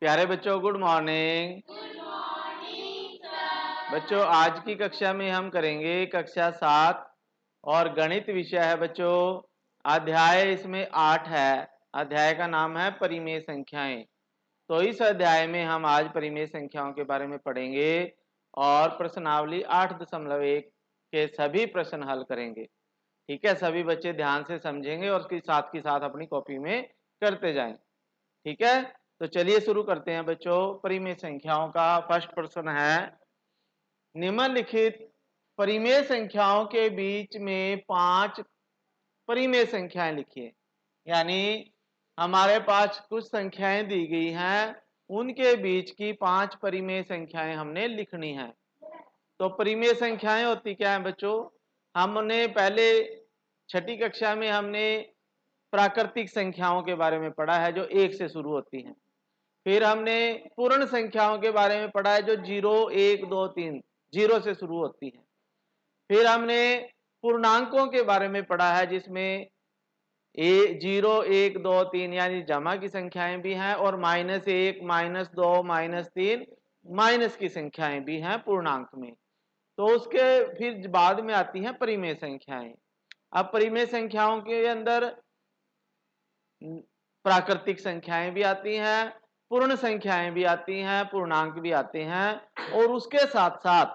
प्यारे बच्चों, good morning. बच्चों, आज की कक्षा में हम करेंगे कक्षा 7 और गणित विषय है बच्चों। अध्याय इसमें 8 है। अध्याय का नाम है परिमेय संख्याएं। तो इस अध्याय में हम आज परिमेय संख्याओं के बारे में पढ़ेंगे और प्रश्नावली 8.1 के सभी प्रश्न हल करेंगे। ठीक है, सभी बच्चे ध्यान से समझेंगे और उसके साथ अपनी कॉपी में करते जाएं। ठीक है, तो चलिए शुरू करते हैं बच्चों। परिमेय संख्याओं का फर्स्ट प्रश्न है, निम्नलिखित परिमेय संख्याओं के बीच में 5 परिमेय संख्याएं लिखिए। यानी हमारे पास कुछ संख्याएं दी गई हैं, उनके बीच की 5 परिमेय संख्याएं हमने लिखनी है। तो परिमेय संख्याएं होती क्या है बच्चों? हमने पहले छठी कक्षा में हमने प्राकृतिक संख्याओं के बारे में पढ़ा है जो 1 से शुरू होती हैं। फिर हमने पूर्ण संख्याओं के बारे में पढ़ा है जो 0, 1, 2, 3 0 से शुरू होती है। फिर हमने पूर्णांकों के बारे में पढ़ा है जिसमें 0, 1, 2, 3 यानी जमा की संख्याएं भी हैं और -1, -2, -3 माइनस की संख्याएं भी हैं पूर्णांक में। तो उसके फिर बाद में आती हैं परिमेय संख्याएं। अब परिमेय संख्याओं के अंदर प्राकृतिक संख्याएं भी आती हैं, पूर्ण संख्याएं भी आती हैं, पूर्णांक भी आते हैं और उसके साथ साथ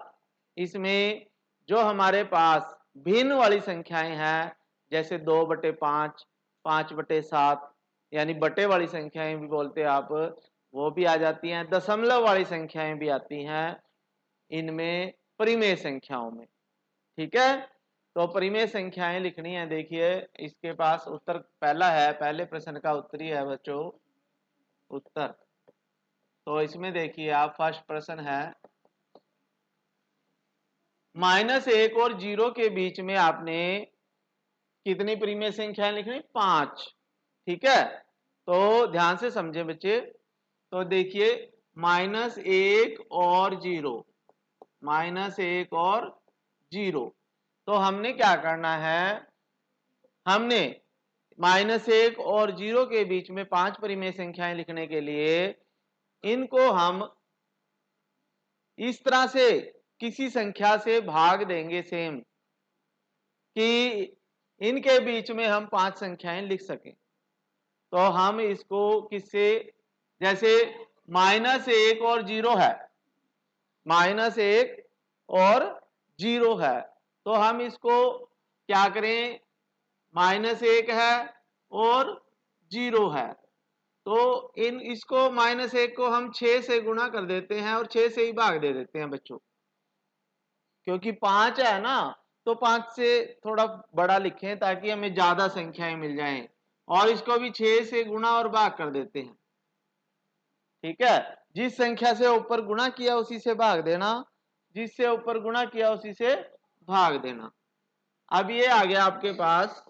इसमें जो हमारे पास भिन्न वाली संख्याएं हैं जैसे 2/5, 5/7 यानी बटे वाली संख्याएं भी बोलते हैं आप, वो भी आ जाती हैं। दशमलव वाली संख्याएं भी आती हैं इनमें परिमेय संख्याओं में। ठीक है, तो परिमेय संख्याएं लिखनी है। देखिए इसके पास उत्तर पहला है, पहले प्रश्न का उत्तर ही है बच्चों उत्तर। तो इसमें देखिए आप, फर्स्ट प्रश्न है -1 और 0 के बीच में आपने कितनी परिमेय संख्याएं लिखनी? 5। ठीक है, तो ध्यान से समझे बच्चे। तो देखिए -1 और 0, -1 और 0, तो हमने क्या करना है? हमने -1 और 0 के बीच में 5 परिमेय संख्याएं लिखने के लिए इनको हम इस तरह से किसी संख्या से भाग देंगे सेम, कि इनके बीच में हम 5 संख्याएं लिख सकें। तो हम इसको किससे, जैसे -1 और 0 है, -1 और 0 है, तो हम इसको क्या करें? -1 है और 0 है, तो इसको -1 को हम 6 से गुणा कर देते हैं और 6 से ही भाग दे देते हैं बच्चों, क्योंकि 5 है ना, तो 5 से थोड़ा बड़ा लिखें ताकि हमें ज्यादा संख्याएं मिल जाएं। और इसको भी 6 से गुणा और भाग कर देते हैं। ठीक है, जिस संख्या से ऊपर गुणा किया उसी से भाग देना, जिससे ऊपर गुणा किया उसी से भाग देना। अब ये आ गया आपके पास,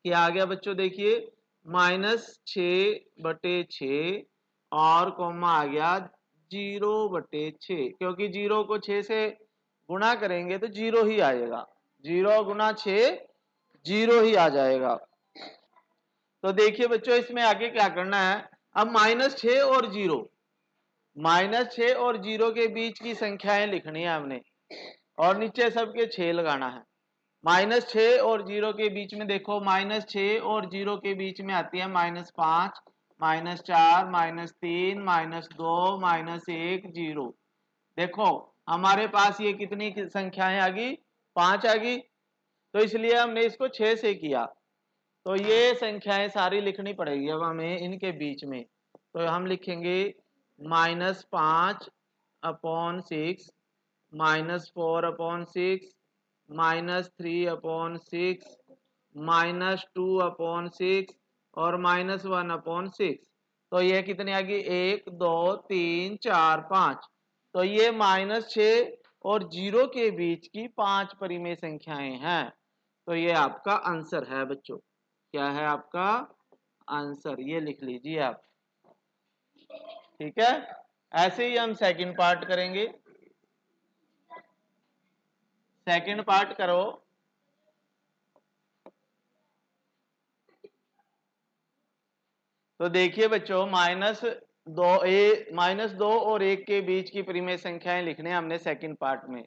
क्या आ गया बच्चों? देखिए -6/6 और कॉमा आ गया 0/6, क्योंकि 0 को 6 से गुणा करेंगे तो 0 ही आएगा। 0 गुना 6 0 ही आ जाएगा। तो देखिए बच्चों इसमें आगे क्या करना है? अब -6 और 0, -6 और 0 के बीच की संख्याएं लिखनी है हमने और नीचे सबके 6 लगाना है। -6 और 0 के बीच में देखो, -6 और 0 के बीच में आती है -5, -4, -3, -2, -1, 0। देखो हमारे पास ये कितनी संख्याएं आ गई? 5 आ गई। तो इसलिए हमने इसको 6 से किया, तो ये संख्याएं सारी लिखनी पड़ेगी अब हमें इनके बीच में। तो हम लिखेंगे -5/6, -4/6, -3/6, -2/6 और -1/6। तो ये कितनी आ गई? 1, 2, 3, 4, 5। तो ये -6 और 0 के बीच की 5 परिमेय संख्याएं हैं। तो ये आपका आंसर है बच्चों। क्या है आपका आंसर? ये लिख लीजिए आप। ठीक है, ऐसे ही हम सेकंड पार्ट करेंगे। सेकंड पार्ट करो। तो देखिए बच्चों -2 और 1 के बीच की परिमेय संख्याएं लिखने हमने सेकंड पार्ट में।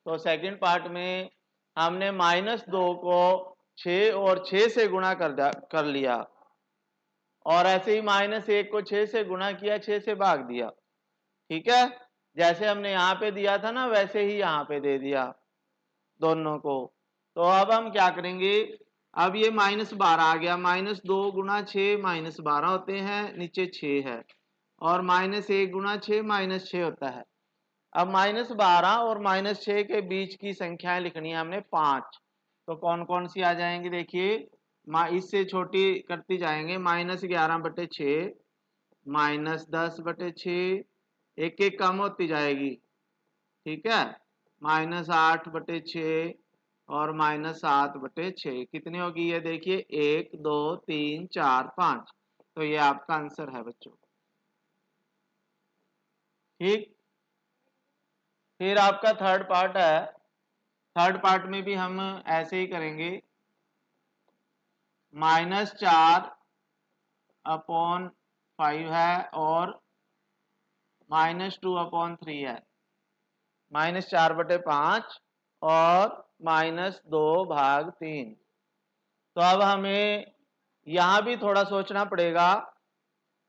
तो सेकंड पार्ट में हमने -2 को 6 और 6 से गुणा कर लिया, और ऐसे ही -1 को 6 से गुणा किया, 6 से भाग दिया। ठीक है, जैसे हमने यहाँ पे दिया था ना वैसे ही यहाँ पे दे दिया दोनों को। तो अब हम क्या करेंगे, अब ये -12 आ गया, -2 गुणा 6 -12 होते हैं, नीचे 6 है, और -1 गुणा 6 -6 होता है। अब -12 और -6 के बीच की संख्याएं लिखनी है हमने 5। तो कौन कौन सी आ जाएंगी, देखिए इससे छोटी करती जाएंगे, -11/6, -10/6, एक एक कम होती जाएगी। ठीक है, -8/6 और -7/6 कितनी होगी ये देखिए, 1 2 3 4 5। तो ये आपका आंसर है बच्चों। ठीक, फिर आपका थर्ड पार्ट है। थर्ड पार्ट में भी हम ऐसे ही करेंगे, -4/5 है और -2/3 है, -4/5 और -2/3। तो अब हमें यहां भी थोड़ा सोचना पड़ेगा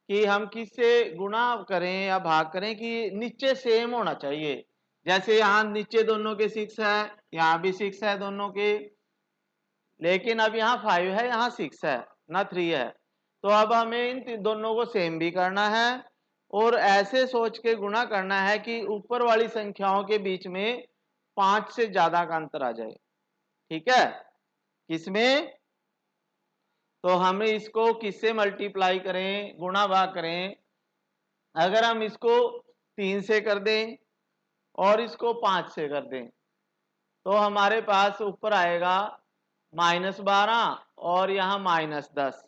कि हम किससे गुणा करें या भाग करें कि नीचे सेम होना चाहिए। जैसे यहाँ नीचे दोनों के 6 है, यहाँ भी 6 है दोनों के, लेकिन अब यहाँ 5 है, यहाँ 6 है ना 3 है। तो अब हमें इन दोनों को सेम भी करना है और ऐसे सोच के गुणा करना है कि ऊपर वाली संख्याओं के बीच में 5 से ज्यादा का अंतर आ जाए। ठीक है, किसमें, तो हमें इसको किससे मल्टीप्लाई करें, गुणा भाग करें। अगर हम इसको 3 से कर दें और इसको 5 से कर दें तो हमारे पास ऊपर आएगा -12 और यहाँ -10,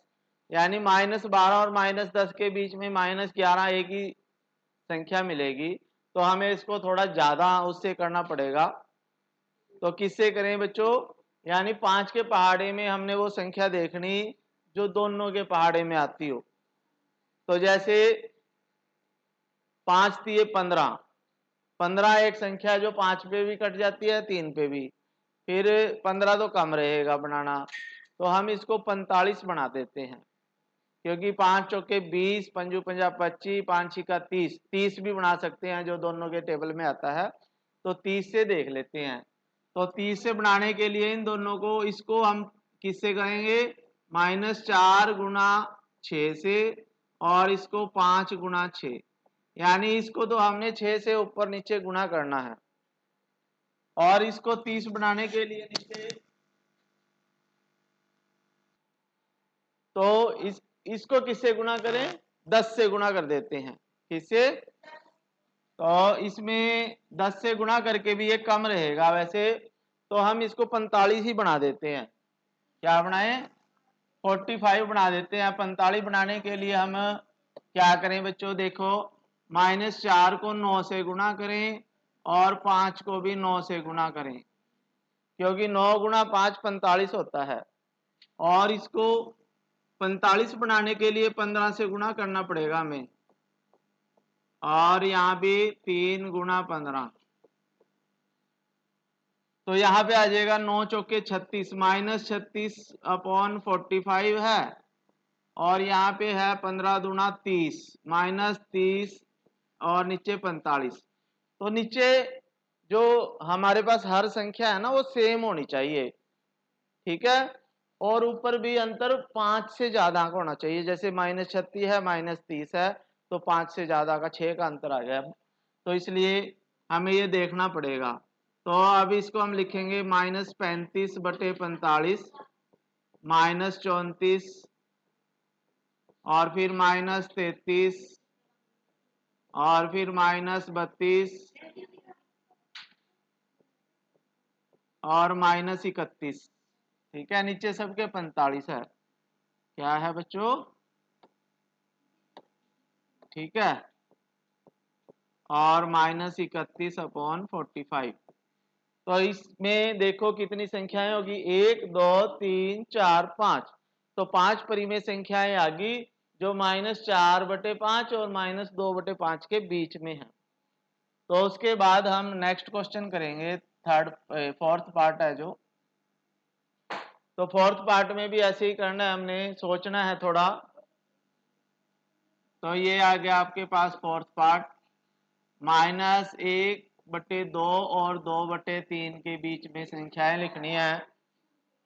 यानी -12 और -10 के बीच में -11 एक ही संख्या मिलेगी। तो हमें इसको थोड़ा ज्यादा उससे करना पड़ेगा। तो किससे करें बच्चों, यानी 5 के पहाड़े में हमने वो संख्या देखनी जो दोनों के पहाड़े में आती हो। तो जैसे 5 दिए 15, 15 एक संख्या जो 5 पे भी कट जाती है, 3 पे भी, फिर 15 तो कम रहेगा बनाना, तो हम इसको 45 बना देते हैं, क्योंकि 5 चौके 20, 5 पंजा 25, 5 छिका 30, 30 भी बना सकते हैं जो दोनों के टेबल में आता है। तो 30 से देख लेते हैं। तो 30 से बनाने के लिए इन दोनों को, इसको हम किससे करेंगे, -4 गुणा 6 से, और इसको 5 गुणा 6, यानी इसको तो हमने 6 से ऊपर नीचे गुणा करना है। और इसको 30 बनाने के लिए नीचे, तो इसको किससे गुणा करें, 10 से गुणा कर देते हैं। किससे, तो इसमें 10 से गुणा करके भी ये कम रहेगा वैसे, तो हम इसको 45 ही बना देते हैं। क्या बनाएं, 45 बना देते हैं। 45 बनाने के लिए हम क्या करें बच्चों, देखो -4 को 9 से गुणा करें और 5 को भी 9 से गुणा करें, क्योंकि 9 गुणा 5 45 होता है। और इसको 45 बनाने के लिए 15 से गुणा करना पड़ेगा हमें, और यहाँ भी 3 गुणा 15, तो यहाँ पे आ जाएगा 9 चौके 36, -36/45 है, और यहाँ पे है 15 दूना 30, -30 और नीचे 45। तो नीचे जो हमारे पास हर संख्या है ना वो सेम होनी चाहिए। ठीक है, और ऊपर भी अंतर 5 से ज्यादा का होना चाहिए। जैसे -36 है, -30 है, तो 5 से ज्यादा का 6 का अंतर आ गया। तो इसलिए हमें ये देखना पड़ेगा। तो अब इसको हम लिखेंगे -35/45, -34, और फिर -33, और फिर -32 और -31। ठीक है, नीचे सबके 45 है। क्या है बच्चों, ठीक है, और -31/45। तो इसमें देखो कितनी संख्याएं होगी, 1 2 3 4 5। तो 5 परिमेय संख्याएं आ गई जो -4/5 और -2/5 के बीच में है। तो उसके बाद हम नेक्स्ट क्वेश्चन करेंगे, फोर्थ पार्ट है जो। तो फोर्थ पार्ट में भी ऐसे ही करना है, हमने सोचना है थोड़ा। तो ये आ गया आपके पास फोर्थ पार्ट, -1/2 और 2/3 के बीच में संख्याएं लिखनी है।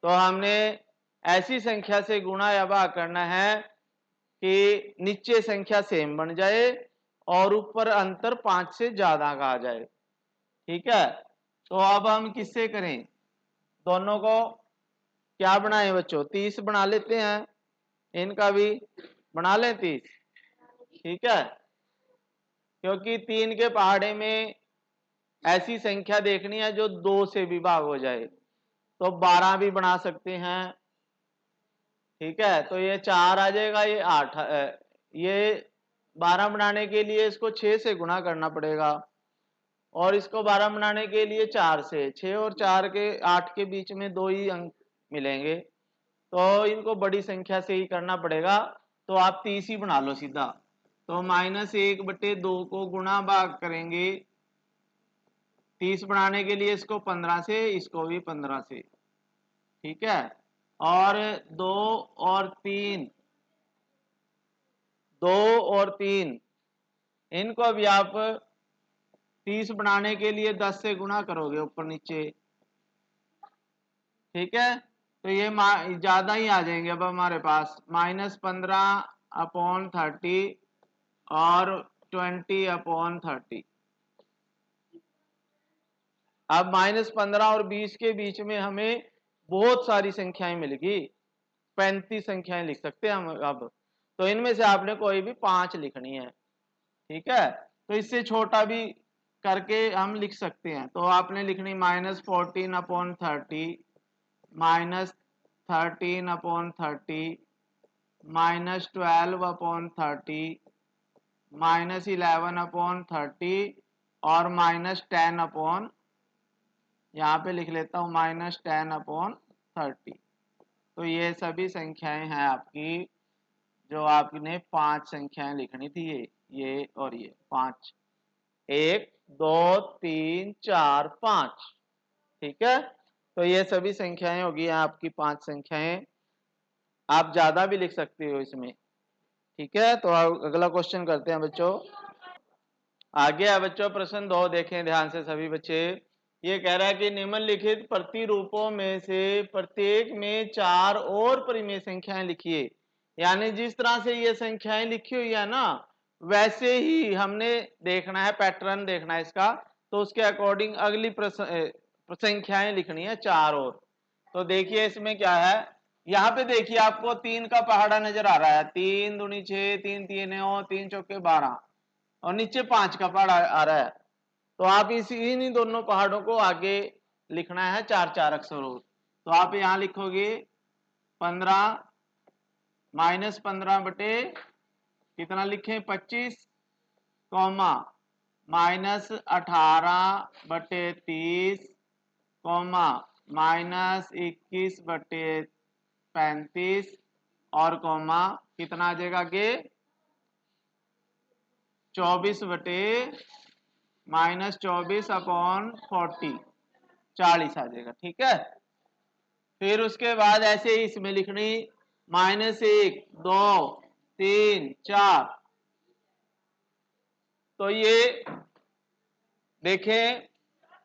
तो हमने ऐसी संख्या से गुणा या भाग करना है कि नीचे संख्या सेम बन जाए और ऊपर अंतर 5 से ज्यादा का आ जाए। ठीक है, तो अब हम किससे करें, दोनों को क्या बनाए बच्चों, 30 बना लेते हैं, इनका भी बना लें 30। ठीक है, क्योंकि 3 के पहाड़े में ऐसी संख्या देखनी है जो 2 से भी भाग हो जाए, तो 12 भी बना सकते हैं। ठीक है, तो ये 4 आ जाएगा, ये 8, ये 12 बनाने के लिए इसको 6 से गुणा करना पड़ेगा, और इसको 12 बनाने के लिए 4 से। 6 और 4 के 8 के बीच में 2 ही अंक मिलेंगे, तो इनको बड़ी संख्या से ही करना पड़ेगा। तो आप 30 ही बना लो सीधा। तो -1/2 को गुणा भाग करेंगे 30 बनाने के लिए, इसको 15 से, इसको भी 15 से। ठीक है, और 2 और 3, 2 और 3 इनको अभी आप 30 बनाने के लिए 10 से गुणा करोगे ऊपर नीचे। ठीक है, तो ये ज्यादा ही आ जाएंगे अब हमारे पास, -15/30 और 20/30। अब -15 और 20 के बीच में हमें बहुत सारी संख्याएं मिल गई, 35 संख्याएं लिख सकते हैं हम अब। तो इनमें से आपने कोई भी 5 लिखनी है। ठीक है, तो इससे छोटा भी करके हम लिख सकते हैं। तो आपने लिखनी -14/30, -13/30, -12/30, -11/30 और -10 यहाँ पे लिख लेता हूँ -10/30। तो ये सभी संख्याएं हैं आपकी, जो आपने 5 संख्याएं लिखनी थी, ये और ये 5, 1 2 3 4 5। ठीक है, तो ये सभी संख्याएं होगी आपकी, 5 संख्याएं। आप ज्यादा भी लिख सकते हो इसमें। ठीक है, तो अगला क्वेश्चन करते हैं बच्चों। आगे है बच्चों प्रश्न 2, देखें ध्यान से सभी बच्चे। ये कह रहा है कि निम्नलिखित प्रतिरूपों में से प्रत्येक में 4 और परिमेय संख्याएं लिखिए। यानी जिस तरह से ये संख्याएं लिखी हुई है ना, वैसे ही हमने देखना है, पैटर्न देखना है इसका। तो उसके अकॉर्डिंग अगली संख्याएं लिखनी है 4 और। तो देखिए इसमें क्या है, यहाँ पे देखिए आपको 3 का पहाड़ा नजर आ रहा है, 3 दूनी 6, 3 तीन 3 चौके 12, और नीचे 5 का पहाड़ आ रहा है। तो आप इन्हीं दोनों पहाड़ों को आगे लिखना है 4-4 अक्षरों। तो आप यहां लिखोगे 15 -15 बटे कितना लिखें 25, कॉमा -18/30, कॉमा -21/35, और कॉमा कितना आ जाएगा आगे 24/-24/40, 40 आ जाएगा। ठीक है, फिर उसके बाद ऐसे ही इसमें लिखनी -1 2 3 4। तो ये देखें,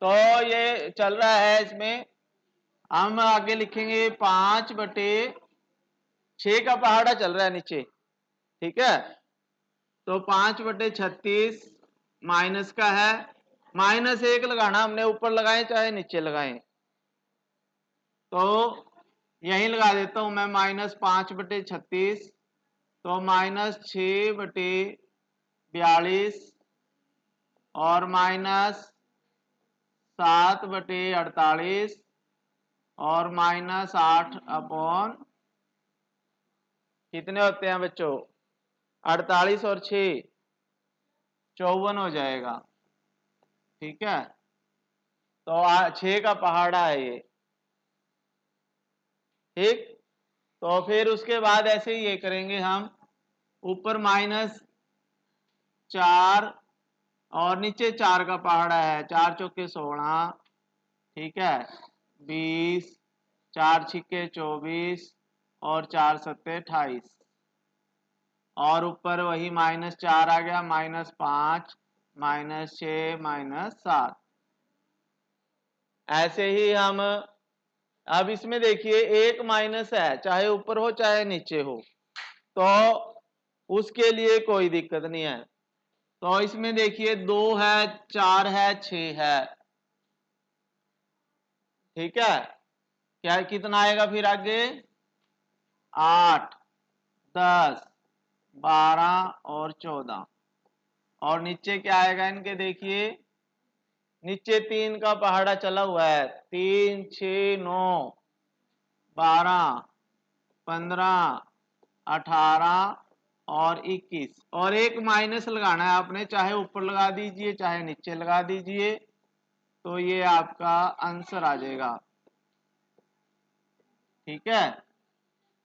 तो ये चल रहा है, इसमें हम आगे लिखेंगे 5/6 का पहाड़ा चल रहा है नीचे। ठीक है, तो 5/36 माइनस का है, -1 लगाना हमने, ऊपर लगाए चाहे नीचे लगाए। तो यहीं लगा देता हूं मैं -5/36, तो -6/42 और -7/48 और -8 कितने होते हैं बच्चों 48 और 6 54 हो जाएगा। ठीक है, तो 6 का पहाड़ा है ये। ठीक, तो फिर उसके बाद ऐसे ही ये करेंगे हम ऊपर -4 और नीचे 4 का पहाड़ा है, 4 चौके 16, ठीक है, 20, 4 छिक्के 24 और 4 सत्ते 28 और ऊपर वही -4 आ गया, -5, -6, -7। ऐसे ही हम अब इसमें देखिए एक माइनस है, चाहे ऊपर हो चाहे नीचे हो, तो उसके लिए कोई दिक्कत नहीं है। तो इसमें देखिए 2 है, 4 है, 6 है, ठीक है, क्या कितना आएगा फिर आगे, 8, 10, 12 और 14 और नीचे क्या आएगा इनके, देखिए नीचे 3 का पहाड़ा चला हुआ है, 3, 6, 9, 12, 15, 18 और 21 और एक माइनस लगाना है आपने, चाहे ऊपर लगा दीजिए चाहे नीचे लगा दीजिए, तो ये आपका आंसर आ जाएगा, ठीक है।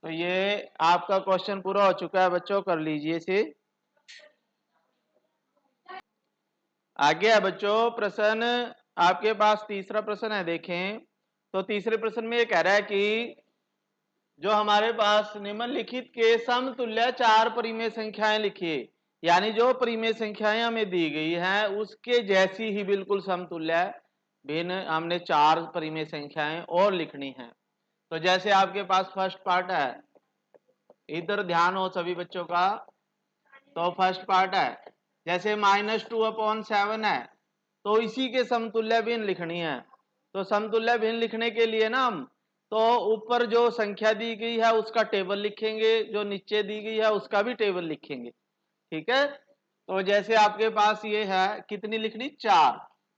तो ये आपका क्वेश्चन पूरा हो चुका है बच्चों, कर लीजिए इसे। आगे है बच्चों प्रश्न, आपके पास तीसरा प्रश्न है, देखें तो तीसरे प्रश्न में ये कह रहा है कि जो हमारे पास निम्नलिखित के समतुल्य 4 परिमेय संख्याएं लिखिए, यानी जो परिमेय संख्याएं हमें दी गई हैं उसके जैसी ही बिल्कुल समतुल्य भिन्न हमने 4 परिमेय संख्याएं और लिखनी है। तो जैसे आपके पास फर्स्ट पार्ट है, इधर ध्यान हो सभी बच्चों का, तो फर्स्ट पार्ट है जैसे -2/7 है, तो इसी के समतुल्य भिन्न लिखनी है। तो समतुल्य भिन्न लिखने के लिए ना हम तो ऊपर जो संख्या दी गई है उसका टेबल लिखेंगे, जो नीचे दी गई है उसका भी टेबल लिखेंगे, ठीक है। तो जैसे आपके पास ये है, कितनी लिखनी, 4,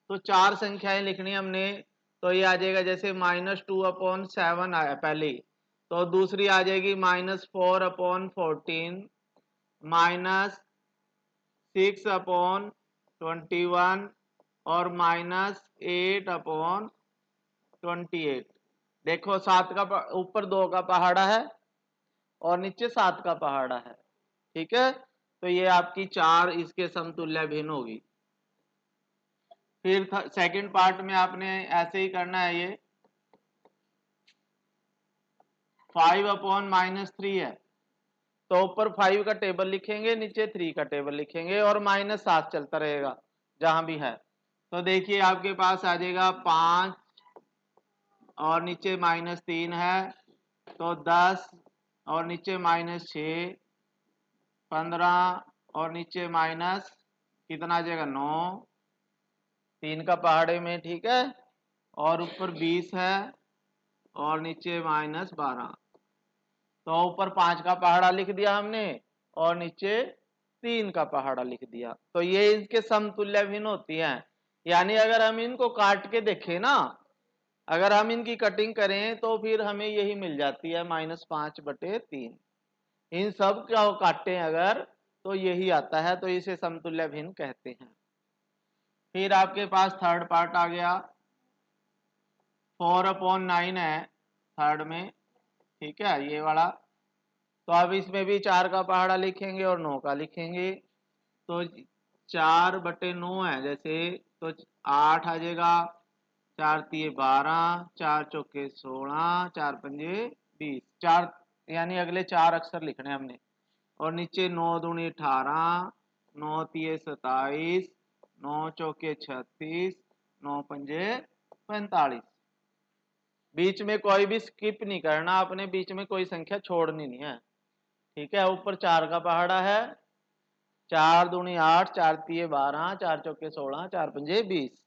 तो 4 संख्याएं लिखनी हमने, तो ये आ जाएगा जैसे -2/7 आया पहले, तो दूसरी आ जाएगी -4/14, -6/21 और -8/28। देखो 7 का ऊपर 2 का पहाड़ा है और नीचे 7 का पहाड़ा है, ठीक है। तो ये आपकी 4 इसके समतुल्य भिन्न होगी। फिर सेकंड पार्ट में आपने ऐसे ही करना है, ये 5/-3 है, तो ऊपर 5 का टेबल लिखेंगे, नीचे 3 का टेबल लिखेंगे और -7 चलता रहेगा जहां भी है। तो देखिए आपके पास आ जाएगा 5 और नीचे -3 है, तो 10 और नीचे -6, 15 और नीचे माइनस कितना आ जाएगा, 9, 3 का पहाड़े में, ठीक है, और ऊपर 20 है और नीचे -12, तो ऊपर 5 का पहाड़ा लिख दिया हमने और नीचे 3 का पहाड़ा लिख दिया। तो ये इसके समतुल्य भिन्न होती हैं, यानी अगर हम इनको काट के देखें ना, अगर हम इनकी कटिंग करें तो फिर हमें यही मिल जाती है -5/3, इन सब का काटें अगर तो यही आता है, तो इसे समतुल्य भिन्न कहते हैं। फिर आपके पास थर्ड पार्ट आ गया, 4/9 है थर्ड में, ठीक है, ये वाला। तो अब इसमें भी 4 का पहाड़ा लिखेंगे और 9 का लिखेंगे, तो 4/9 है जैसे, तो 8 आ जाएगा, 4 तिये 12, 4 चौके 16, 4 पंजे 20, 4 यानी अगले 4 अक्षर लिखने हमने, और नीचे 9 दूनी 18, 9 तिये 27, 9 चौके 36, 9 पंजे 45। बीच में कोई भी स्किप नहीं करना आपने, बीच में कोई संख्या छोड़नी नहीं है, ठीक है। ऊपर 4 का पहाड़ा है, 4 दूनी 8, 4 तिये 12, 4 चौके 16, 4 पंजे 20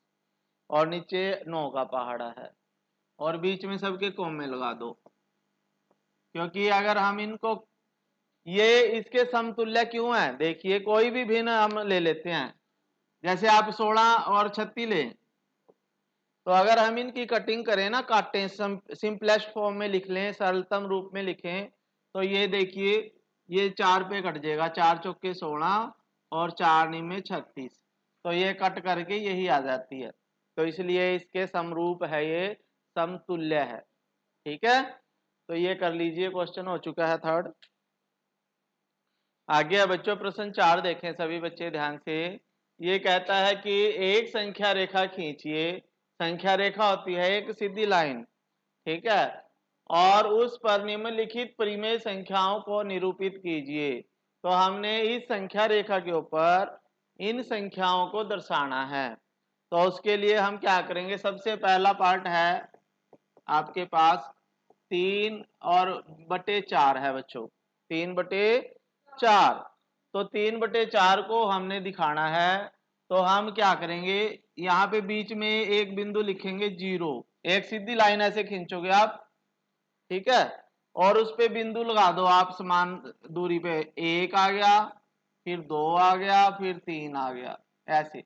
और नीचे 9 का पहाड़ा है, और बीच में सबके कोमे लगा दो, क्योंकि अगर हम इनको, ये इसके समतुल्य क्यों है, देखिए कोई भी भिन्न हम ले लेते हैं, जैसे आप 16 और 36 लें, तो अगर हम इनकी कटिंग करें ना, काटें, सिंपलेस्ट फॉर्म में लिख लें, सरलतम रूप में लिखें, तो ये देखिए ये 4 पे कट जाएगा, 4 चौके 16 और 4 निमे 36, तो ये कट करके यही आ जाती है, तो इसलिए इसके समरूप है, ये समतुल्य है, ठीक है। तो ये कर लीजिए, क्वेश्चन हो चुका है थर्ड। आगे है बच्चों, प्रश्न 4 देखें सभी बच्चे ध्यान से। ये कहता है कि एक संख्या रेखा खींचिए। संख्या रेखा होती है एक सीधी लाइन, ठीक है, और उस पर निम्नलिखित परिमेय संख्याओं को निरूपित कीजिए। तो हमने इस संख्या रेखा के ऊपर इन संख्याओं को दर्शाना है। तो उसके लिए हम क्या करेंगे, सबसे पहला पार्ट है आपके पास 3/4 है बच्चों, 3/4। तो 3/4 को हमने दिखाना है। तो हम क्या करेंगे, यहाँ पे बीच में एक बिंदु लिखेंगे 0। एक सीधी लाइन ऐसे खींचोगे आप, ठीक है, और उस पे बिंदु लगा दो आप समान दूरी पे। 1 आ गया, फिर 2 आ गया, फिर 3 आ गया, ऐसे।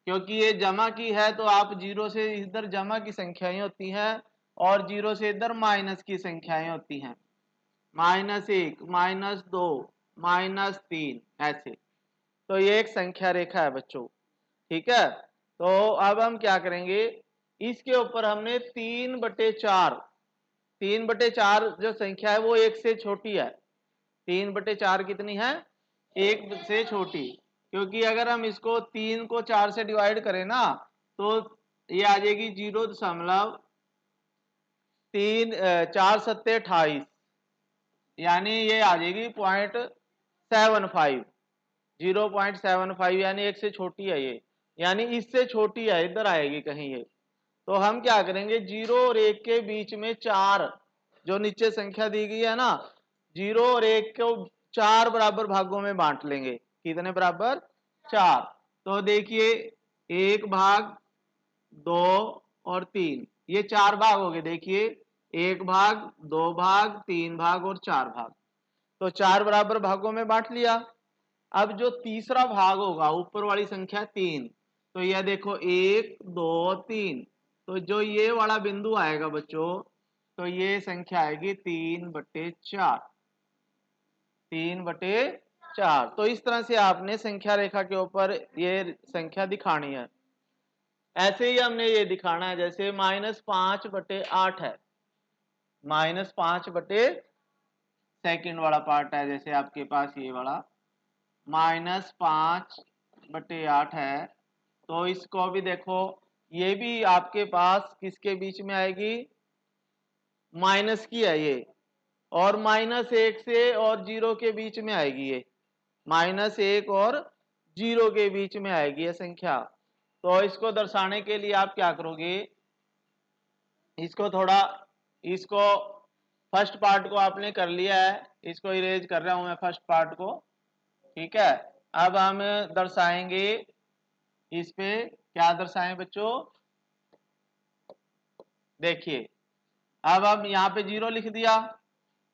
क्योंकि ये जमा की है तो आप 0 से इधर जमा की संख्याएं होती हैं और 0 से इधर माइनस की संख्याएं होती हैं। -1, -2, -3 ऐसे। तो ये एक संख्या रेखा है बच्चों, ठीक है। तो अब हम क्या करेंगे, इसके ऊपर हमने 3/4, 3/4 जो संख्या है वो 1 से छोटी है। 3/4 कितनी है, 1 से छोटी। क्योंकि अगर हम इसको 3 को 4 से डिवाइड करें ना, तो ये आ जाएगी 0.3 4 सत्ते 28, यानी ये आ जाएगी 0.75, 0.75, यानी 1 से छोटी है ये, यानी इससे छोटी है, इधर आएगी कहीं ये। तो हम क्या करेंगे, 0 और 1 के बीच में 4, जो नीचे संख्या दी गई है ना, 0 और 1 को 4 बराबर भागों में बांट लेंगे। कितने बराबर, 4। तो देखिए 1 भाग, 2 और 3, ये 4 भाग हो गए। देखिए 1 भाग, 2 भाग, 3 भाग और 4 भाग। तो 4 बराबर भागों में बांट लिया। अब जो तीसरा भाग होगा, ऊपर वाली संख्या 3, तो यह देखो 1, 2, 3, तो जो ये वाला बिंदु आएगा बच्चों, तो ये संख्या आएगी 3/4, 3/4। तो इस तरह से आपने संख्या रेखा के ऊपर ये संख्या दिखानी है। ऐसे ही हमने ये दिखाना है, जैसे -5/8 है, -5 सेकंड वाला पार्ट है, जैसे आपके पास ये वाला -5/8 है। तो इसको भी देखो, ये भी आपके पास किसके बीच में आएगी, माइनस की है ये, और -1 से और 0 के बीच में आएगी ये, -1 और 0 के बीच में आएगी ये संख्या। तो इसको दर्शाने के लिए आप क्या करोगे, इसको थोड़ा, इसको फर्स्ट पार्ट को आपने कर लिया है, इसको इरेज कर रहा हूं मैं फर्स्ट पार्ट को, ठीक है। अब हम दर्शाएंगे, इस पे क्या दर्शाएं बच्चों, देखिए अब हम यहाँ पे 0 लिख दिया,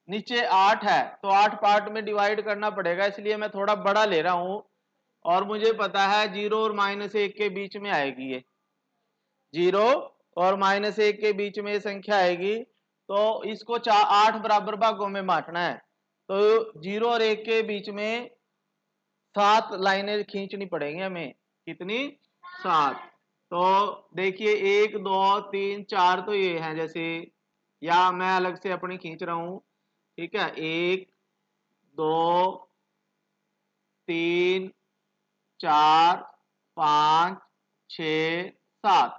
नीचे 8 है, तो 8 पार्ट में डिवाइड करना पड़ेगा, इसलिए मैं थोड़ा बड़ा ले रहा हूं। और मुझे पता है 0 और -1 के बीच में आएगी ये, 0 और -1 के बीच में ये संख्या आएगी। तो इसको 8 बराबर भागों में बांटना है। तो 0 और 1 के बीच में 7 लाइनें खींचनी पड़ेंगी हमें। कितनी, 7। तो देखिए 1, 2, 3, 4 तो ये हैं जैसे, या मैं अलग से अपनी खींच रहा हूं, ठीक है। 1, 2, 3, 4, 5, 6, 7।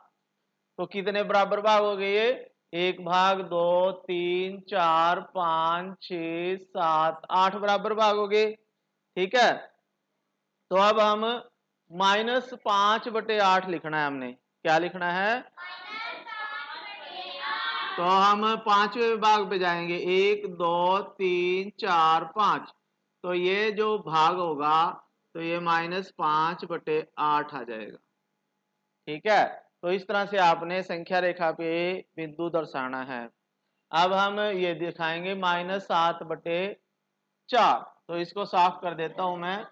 तो कितने बराबर भाग हो गए ये, 1 भाग, 2, 3, 4, 5, 6, 7, 8 बराबर भाग हो गए, ठीक है। तो अब हम -5/8 लिखना है हमने, क्या लिखना है, तो हम 5वें भाग पे जाएंगे, 1, 2, 3, 4, 5। तो ये जो भाग होगा, तो ये -5/8 आ जाएगा, ठीक है। तो इस तरह से आपने संख्या रेखा पे बिंदु दर्शाना है। अब हम ये दिखाएंगे -7/4। तो इसको साफ कर देता हूं मैं।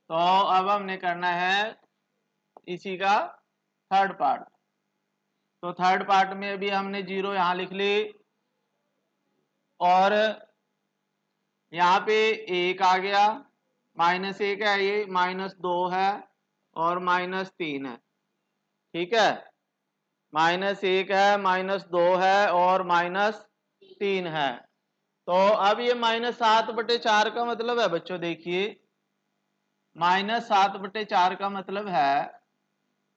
तो अब हमने करना है इसी का थर्ड पार्ट। तो थर्ड पार्ट में भी हमने 0 यहां लिख ली, और यहाँ पे 1 आ गया, -1 है ये, -2 है और -3 है, ठीक है। -1 है, -2 है और 3 है। तो अब ये -7/4 का मतलब है बच्चों, देखिए -7/4 का मतलब है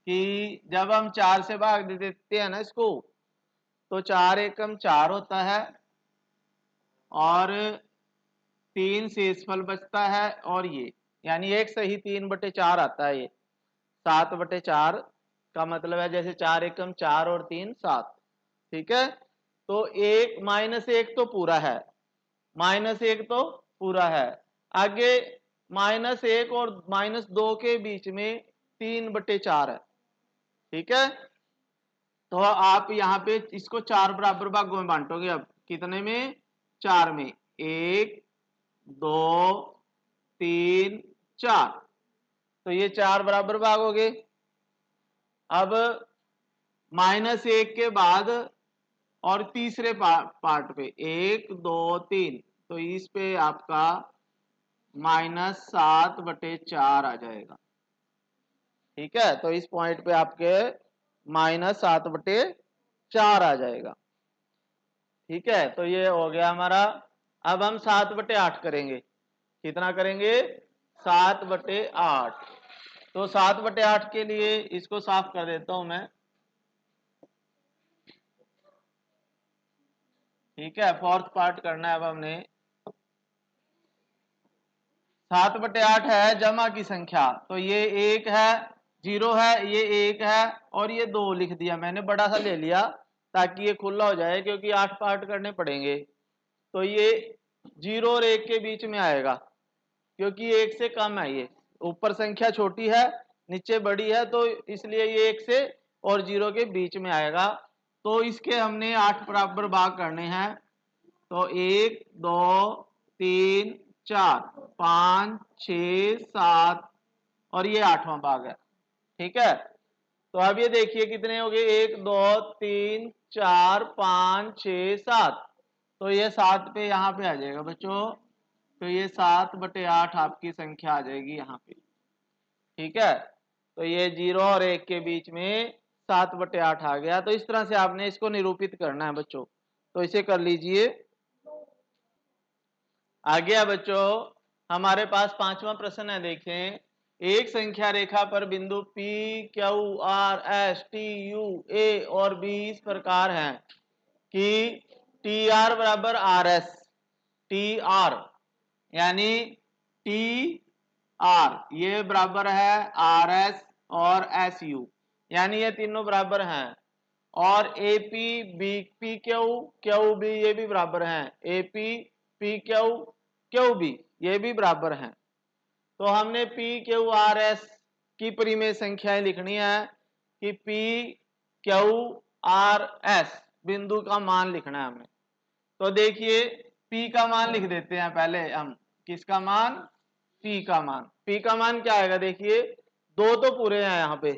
कि जब हम 4 से भाग दे देते हैं ना इसको, तो 4 एकम 4 होता है और 3 शेषफल बचता है, और ये यानी 1 सही 3/4 आता है। ये 7/4 का मतलब है जैसे 4 एकम 4 और 3 7, ठीक है। तो एक -1 तो पूरा है, -1 तो पूरा है। आगे -1 और -2 के बीच में 3/4 है, ठीक है। तो आप यहाँ पे इसको 4 बराबर भागों में बांटोगे। अब कितने में? 4 में। 1 2 3 4, तो ये 4 बराबर भाग हो गए। अब -1 के बाद और तीसरे पार्ट पे 1 2 3, तो इस पे आपका -7/4 आ जाएगा, ठीक है। तो इस पॉइंट पे आपके -7/4 आ जाएगा, ठीक है। तो ये हो गया हमारा। अब हम 7/8 करेंगे। कितना करेंगे? 7/8। तो 7/8 के लिए इसको साफ कर देता हूं मैं, ठीक है। फोर्थ पार्ट करना है अब हमने। 7/8 है जमा की संख्या, तो ये 1 है, 0 है, ये 1 है और ये 2 लिख दिया मैंने, बड़ा सा ले लिया ताकि ये खुला हो जाए, क्योंकि 8 पार्ट करने पड़ेंगे। तो ये 0 और 1 के बीच में आएगा, क्योंकि 1 से कम है। ये ऊपर संख्या छोटी है, नीचे बड़ी है, तो इसलिए ये 1 से और 0 के बीच में आएगा। तो इसके हमने 8 बराबर भाग करने हैं। तो 1 2 3 4 5 6 7 और ये 8वां भाग है, ठीक है। तो अब ये देखिए कितने हो गए? 1 2 3 4 5 6 7, तो ये 7 पे यहाँ पे आ जाएगा बच्चों। तो ये 7/8 आपकी संख्या आ जाएगी यहाँ पे, ठीक है। तो ये 0 और 1 के बीच में 7/8 आ गया। तो इस तरह से आपने इसको निरूपित करना है बच्चों। तो इसे कर लीजिए। आगे है बच्चों, हमारे पास 5वां प्रश्न है। देखें, एक संख्या रेखा पर बिंदु P, Q, R, S, T, U, A और B इस प्रकार हैं कि TR बराबर RS, TR यानी TR ये बराबर है RS और SU, यानी ये तीनों बराबर हैं। और AP, PQ, QB ये भी बराबर हैं। AP, PQ, QB ये भी बराबर हैं। तो हमने PQRS की परिमेय संख्याएं लिखनी है कि PQRS बिंदु का मान लिखना है हमें। तो देखिए P का मान लिख देते हैं पहले हम। किसका मान? P का मान। P का मान क्या आएगा? देखिए 2 तो पूरे हैं, यहाँ पे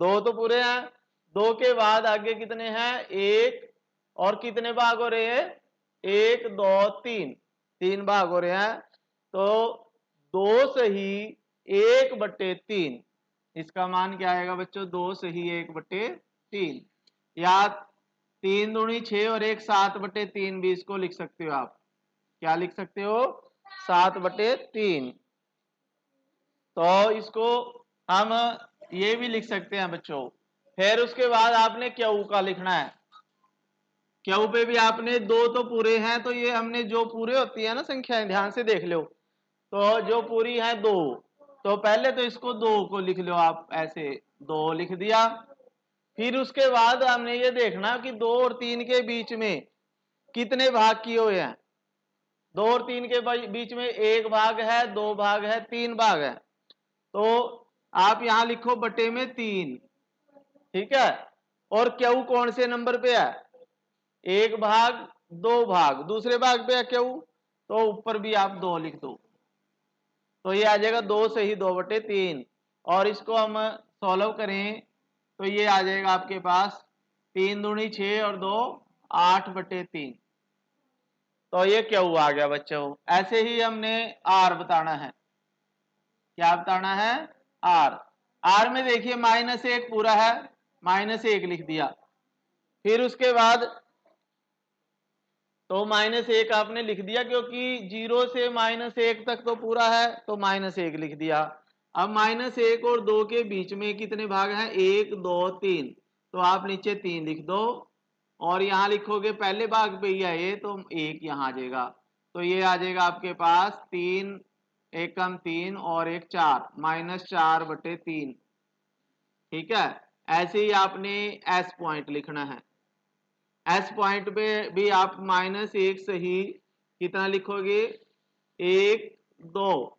2 तो पूरे हैं। 2 के बाद आगे कितने हैं? 1 और कितने भाग हो रहे हैं? 1 2 3, 3 भाग हो रहे हैं। तो 2 सही 1/3, इसका मान क्या आएगा बच्चों? 2 सही 1/3, या 3 दूनी 6 और 1 7/3 भी इसको लिख सकते हो आप। क्या लिख सकते हो? 7/3। तो इसको हम ये भी लिख सकते हैं बच्चों। फिर उसके बाद आपने क्यू का लिखना है। क्यू पे भी आपने 2 तो पूरे हैं, तो ये हमने जो पूरे होती है ना संख्याएं, ध्यान से देख लो। तो जो पूरी है 2, तो पहले तो इसको 2 को लिख लो आप, ऐसे 2 लिख दिया। फिर उसके बाद हमने ये देखना कि 2 और 3 के बीच में कितने भाग किए हुए हैं। 2 और 3 के बीच में 1 भाग है, 2 भाग है, 3 भाग है। तो आप यहां लिखो बटे में 3, ठीक है। और क्यू कौन से नंबर पे है? 1 भाग 2 भाग, दूसरे भाग पे है क्यू, तो ऊपर भी आप 2 लिख दो। तो ये आ जाएगा 2 सही 2/3। और इसको हम सॉल्व करें तो ये आ जाएगा आपके पास 3 दूनी 6 और 2 8/3। तो ये क्यू आ गया बच्चों। ऐसे ही हमने आर बताना है। क्या बताना है? आर। आर में देखिए -1 पूरा है, -1 लिख दिया। फिर उसके बाद तो -1 आपने लिख दिया, क्योंकि 0 से -1 तक तो पूरा है, तो -1 लिख दिया। अब -1 और 2 के बीच में कितने भाग हैं? 1 2 3, तो आप नीचे 3 लिख दो, और यहाँ लिखोगे पहले भाग पे ही है ये, तो 1 यहाँ आ जाएगा। तो ये आ जाएगा आपके पास 3 एकम 3 और 1 4, -4/3। ठीक है, ऐसे ही आपने एस पॉइंट लिखना है। एस पॉइंट पे भी आप -1 से ही कितना लिखोगे? 1 2।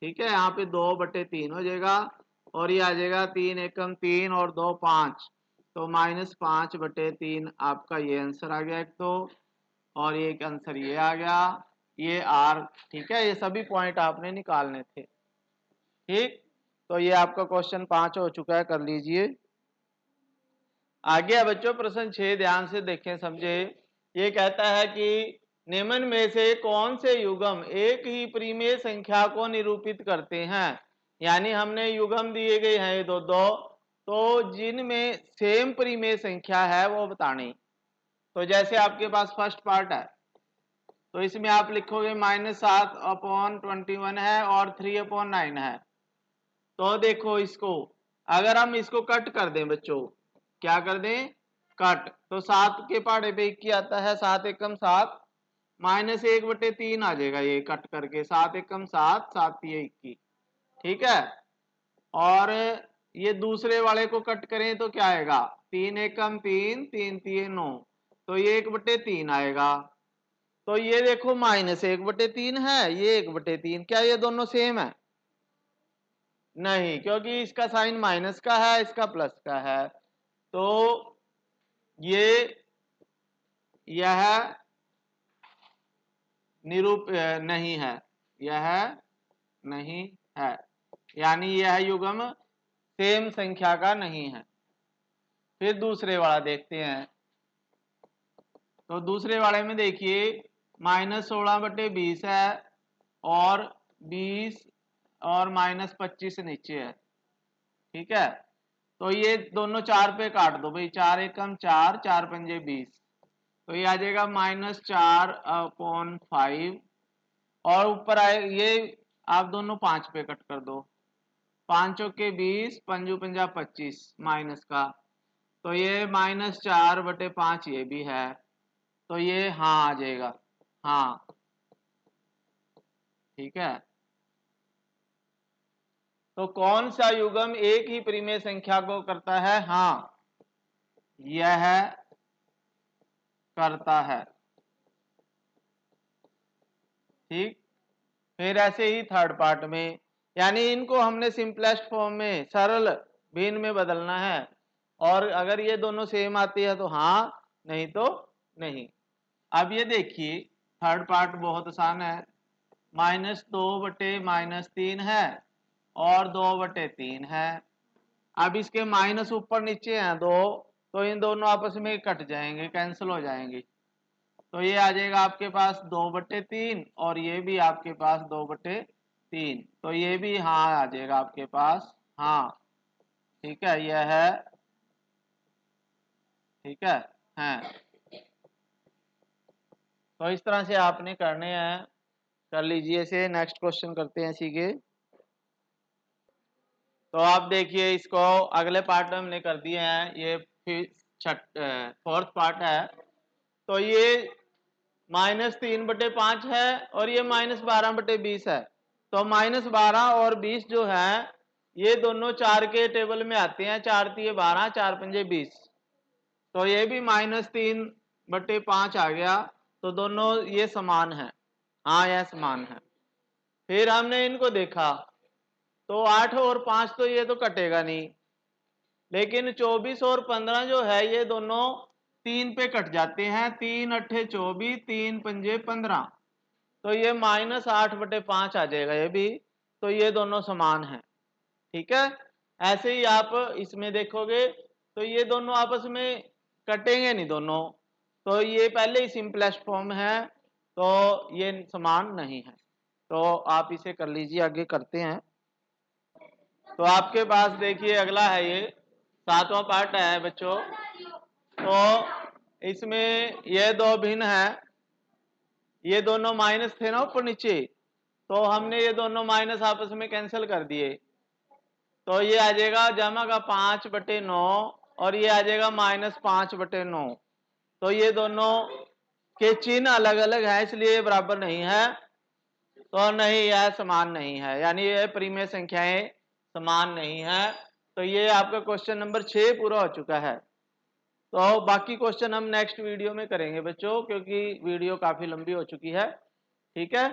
ठीक है, यहाँ पे 2/3 हो जाएगा, और ये आ जाएगा 3 एकम 3 और 2 5, तो -5/3 आपका ये आंसर आ गया एक तो, और एक आंसर ये आ गया, ये आर। ठीक है, ये सभी पॉइंट आपने निकालने थे। ठीक, तो ये आपका क्वेश्चन 5 हो चुका है, कर लीजिए। आगे बच्चों प्रश्न 6 ध्यान से देखें समझे। ये कहता है कि निम्न में से कौन से युग्म एक ही परिमेय संख्या को निरूपित करते हैं। यानी हमने युग्म दिए गए हैं ये दो दो, तो जिनमें सेम परिमेय संख्या है वो बतानी। तो जैसे आपके पास फर्स्ट पार्ट है, तो इसमें आप लिखोगे -7/21 है और 3/9 है। तो देखो इसको, अगर हम इसको कट कर दें बच्चों, क्या कर दें? कट, तो 7 के पहाड़े पे 1 आता है, 7 एकम 7, -1/3 आ जाएगा ये कट करके, 7 एकम 7, 7 3 21। ठीक है, और ये दूसरे वाले को कट करें तो क्या आएगा? 3 एकम 3, 3 3 9, तो ये 1/3 आएगा। तो ये देखो -1/3 है, ये 1/3, क्या ये दोनों सेम है? नहीं, क्योंकि इसका साइन माइनस का है, इसका प्लस का है, तो ये यह निरूप नहीं है, यह नहीं है, यानी यह युग्म सेम संख्या का नहीं है। फिर दूसरे वाला देखते हैं। तो दूसरे वाले में देखिए -16/20 है, और 20 और -25 नीचे है। ठीक है, तो ये दोनों 4 पे काट दो भाई, 4 एकम 4, 4 पंजे 20, तो ये आ जाएगा -4/5, और ऊपर आए ये आप दोनों 5 पे कट कर दो, 5 चौके 20, पंजू पंजा 25 माइनस का, तो ये -4/5 ये भी है, तो ये हाँ आ जाएगा, हाँ। ठीक है, तो कौन सा युग्म एक ही परिमेय संख्या को करता है? हाँ, यह करता है। ठीक, फिर ऐसे ही थर्ड पार्ट में, यानी इनको हमने सिंपलेस्ट फॉर्म में, सरल भिन्न में बदलना है, और अगर ये दोनों सेम आती है तो हाँ, नहीं तो नहीं। अब ये देखिए थर्ड पार्ट बहुत आसान है, -2/-3 है और 2/3 है। अब इसके माइनस ऊपर नीचे हैं दो, तो इन दोनों आपस में कट जाएंगे, कैंसिल हो जाएंगे, तो ये आ जाएगा आपके पास 2/3, और ये भी आपके पास 2/3, तो ये भी हाँ आ जाएगा आपके पास, हाँ। ठीक है, यह है, ठीक है। तो इस तरह से आपने करने हैं, कर लीजिए इसे। नेक्स्ट क्वेश्चन करते हैं इसी के। तो आप देखिए इसको, अगले पार्ट में हमने कर दिए हैं, ये फिर फोर्थ पार्ट है। तो ये -3/5 है, और ये -12/20 है। तो -12 और 20 जो है ये दोनों 4 के टेबल में आते हैं, 4 3 12, 4 5 20, तो ये भी -3/5 आ गया, तो दोनों ये समान है, हाँ यह समान है। फिर हमने इनको देखा, तो 8 और 5 तो ये तो कटेगा नहीं, लेकिन 24 और 15 जो है ये दोनों 3 पे कट जाते हैं, 3 अट्ठे 24, 3 पंजे 15, तो ये -8/5 आ जाएगा ये भी, तो ये दोनों समान हैं। ठीक है, ऐसे ही आप इसमें देखोगे तो ये दोनों आपस में कटेंगे नहीं दोनों, तो ये पहले ही सिंपलेस्ट फॉर्म है, तो ये समान नहीं है। तो आप इसे कर लीजिए, आगे करते हैं। तो आपके पास देखिए अगला है, ये 7वां पार्ट है बच्चों। तो इसमें ये दो भिन्न है, ये दोनों माइनस थे ना ऊपर नीचे, तो हमने ये दोनों माइनस आपस में कैंसिल कर दिए, तो ये आ जाएगा जमा का 5/9 और ये आ जाएगा -5/9। तो ये दोनों के चिन्ह अलग अलग है, इसलिए बराबर नहीं है, तो नहीं यह समान नहीं है, यानी ये परिमेय संख्याएं समान नहीं है। तो ये आपका क्वेश्चन नंबर 6 पूरा हो चुका है। तो बाकी क्वेश्चन हम नेक्स्ट वीडियो में करेंगे बच्चों, क्योंकि वीडियो काफ़ी लंबी हो चुकी है। ठीक है,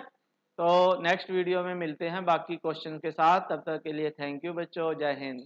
तो नेक्स्ट वीडियो में मिलते हैं बाकी क्वेश्चन के साथ। तब तक के लिए थैंक यू बच्चों, जय हिंद।